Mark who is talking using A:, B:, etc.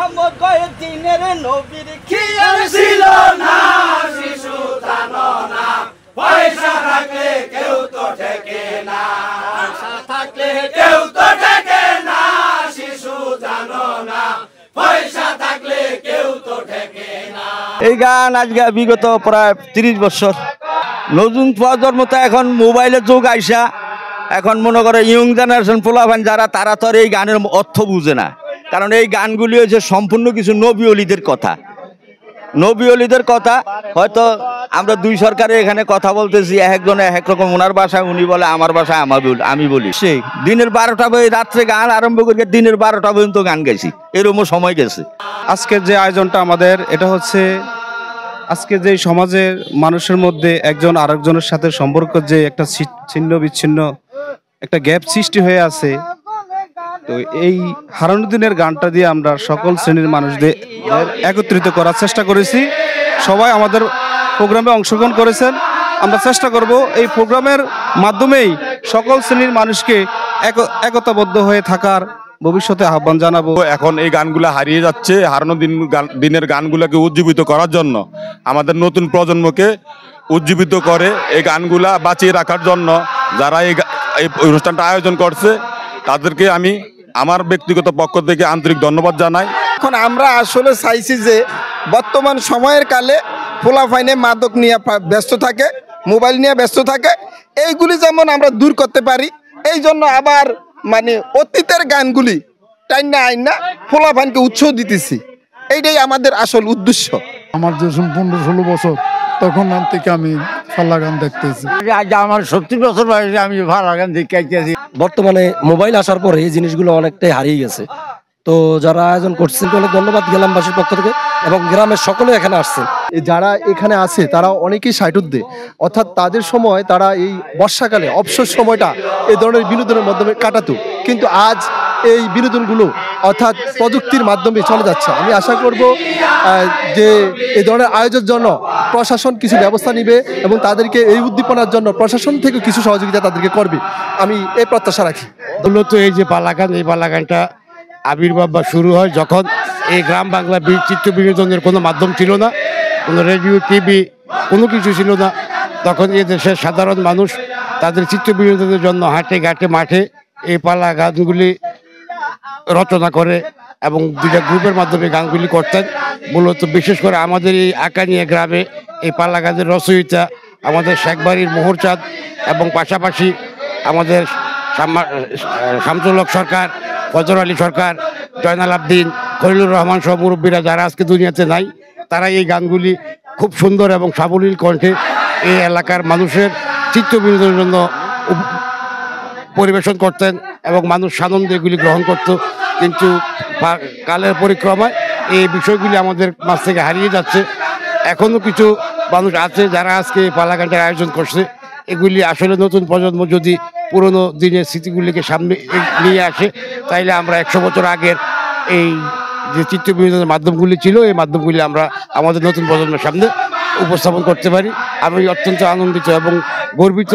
A: মোহাম্মদ কয়েকদিনের নবীর খিয়াল ছিল না শিশু জানো না পয়সা থাকলে কেউ তো ঠেকে না পয়সা থাকলে কেউ তো ঠেকে না শিশু জানো না পয়সা থাকলে কেউ তো ঠেকে না। এই গান আজকে বিগত প্রায় 30 বছর নতুন প্রজন্ম তো এখন মোবাইলের যুগ আইসা এখন মনে করে ইয়ং জেনারেশন পোলাপান যারা তারা তো এই গানের অর্থ বুঝে না, কারণ এই গানগুলি হচ্ছে সম্পূর্ণ কিছু নবী অলিদের কথা। নবী অলিদের কথা হয়তো আমরা দুই সরকারে এখানে কথা বলতেছি, একজনে এক রকম ওনার ভাষায় উনি বলে, আমার ভাষায় আমি বলি। সেই দিনের 12টা রাত্রে গান আরম্ভ করে দিনের 12টা পর্যন্ত গান গাইছি, এরকম সময় গেছে।
B: আজকের যে আয়োজনটা আমাদের এটা হচ্ছে আজকে যে সমাজের মানুষের মধ্যে একজন আরেকজনের সাথে সম্পর্ক যে একটা ছিন্ন বিচ্ছিন্ন একটা গ্যাপ সৃষ্টি হয়ে আছে, তো এই হারানুদ্দিনের গানটা দিয়ে আমরা সকল শ্রেণীর মানুষদের একত্রিত করার চেষ্টা করেছি। সবাই আমাদের প্রোগ্রামে অংশগ্রহণ করেছেন। আমরা চেষ্টা করব এই প্রোগ্রামের মাধ্যমেই সকল শ্রেণীর মানুষকে একতাবদ্ধ হয়ে থাকার ভবিষ্যতে আহ্বান জানাবো।
C: এখন এই গানগুলো হারিয়ে যাচ্ছে, হারানো দিনের গানগুলোকে উজ্জীবিত করার জন্য আমাদের নতুন প্রজন্মকে উজ্জীবিত করে এই গানগুলা বাঁচিয়ে রাখার জন্য যারা এই অনুষ্ঠানটা আয়োজন করছে তাদেরকে আমি আমার ব্যক্তিগত পক্ষ থেকে আন্তরিক ধন্যবাদ জানাই।
D: এখন আমরা আসলে চাইছি যে বর্তমান সময়ের কালে পোলাপাইনে মাদক নিয়ে ব্যস্ত থাকে, মোবাইল নিয়ে ব্যস্ত থাকে, এইগুলি যেমন আমরা দূর করতে পারি, এই জন্য আবার মানে অতীতের গানগুলি টাইনা আইনা পোলাপাইনকে উৎসাহ দিতেছি, এইটাই আমাদের আসল উদ্দেশ্য।
E: আমার যে 15-16 বছর তখন থেকে আমি পাল্লা গান দেখতেছি।
F: আজ আমার 70 বছর বয়সে আমি পাল্লা গান দেখতেছি।
G: বর্তমানে মোবাইল আসার পরে এই জিনিসগুলো অনেকটাই হারিয়ে গেছে। তো যারা আয়োজন করছেন অনেক ধন্যবাদ গ্রামবাসীর পক্ষ থেকে, এবং গ্রামের সকলে এখানে আসছেন।
H: যারা এখানে আছে তারা অনেকেই সাইটুদ্দে, অর্থাৎ তাদের সময় তারা এই বর্ষাকালে অবসর সময়টা এই ধরনের বিনোদনের মাধ্যমে কাটাতো, কিন্তু আজ এই বিনোদনগুলো অর্থাৎ প্রযুক্তির মাধ্যমে চলে যাচ্ছে। আমি আশা করব যে এই ধরনের আয়োজনের জন্য প্রশাসন কিছু ব্যবস্থা নেবে এবং তাদেরকে এই উদ্দীপনার জন্য প্রশাসন থেকে কিছু সহযোগিতা তাদেরকে করবে, আমি এই প্রত্যাশা রাখি।
F: মূলত এই যে পাল্লা গান, এই পাল্লা গানটা আবির্ভাব বা শুরু হয় যখন এই গ্রাম বাংলা চিত্র বিনোদনের কোনো মাধ্যম ছিল না, কোনো রেডিও টিভি কোনো কিছু ছিল না, তখন এই দেশের সাধারণ মানুষ তাদের চিত্র বিনোদনের জন্য হাটে ঘাটে মাঠে এই পাল্লা গানগুলি রচনা করে এবং দুইটা গ্রুপের মাধ্যমে গানগুলি করতেন। মূলত বিশেষ করে আমাদের এই আকানিয়া গ্রামে এই পাল্লা গানের রচয়িতা আমাদের শেখবাড়ির মোহরচাঁদ, এবং পাশাপাশি আমাদের শামসুল হক সরকার, ফজর আলী সরকার, জয়নাল আবদিন, খলিলুর রহমান সহ মুরব্বীরা যারা আজকে দুনিয়াতে নাই, তারা এই গানগুলি খুব সুন্দর এবং সাবলীল কণ্ঠে এই এলাকার মানুষের চিত্ত বিনোদনের জন্য পরিবেশন করতেন এবং মানুষ সানন্দে এগুলি গ্রহণ করত। কিন্তু কালের পরিক্রমায় এই বিষয়গুলি আমাদের মাঝ থেকে হারিয়ে যাচ্ছে। এখনও কিছু মানুষ আছে যারা আজকে এই পাল্লা গানটার আয়োজন করছে। এগুলি আসলে নতুন প্রজন্ম যদি পুরনো দিনের স্মৃতিগুলিকে সামনে নিয়ে আসে, তাইলে আমরা 100 বছর আগের এই যে চিত্র বিনোদনের মাধ্যমগুলি ছিল, এই মাধ্যমগুলি আমরা আমাদের নতুন প্রজন্মের সামনে উপস্থাপন করতে পারি। আমি অত্যন্ত আনন্দিত এবং গর্বিত।